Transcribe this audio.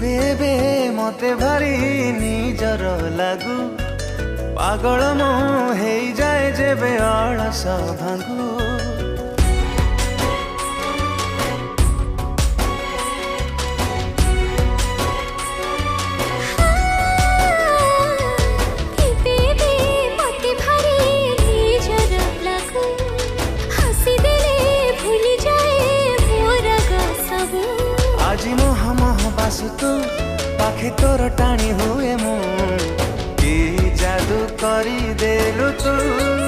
बेबे मते भारी निजर लागू पागल मो हे जाए जेबे अलस भांगू আজি मोह मोह बासु तू पाखे तोर टाणी हुए मु कि जादू करी देलु तू।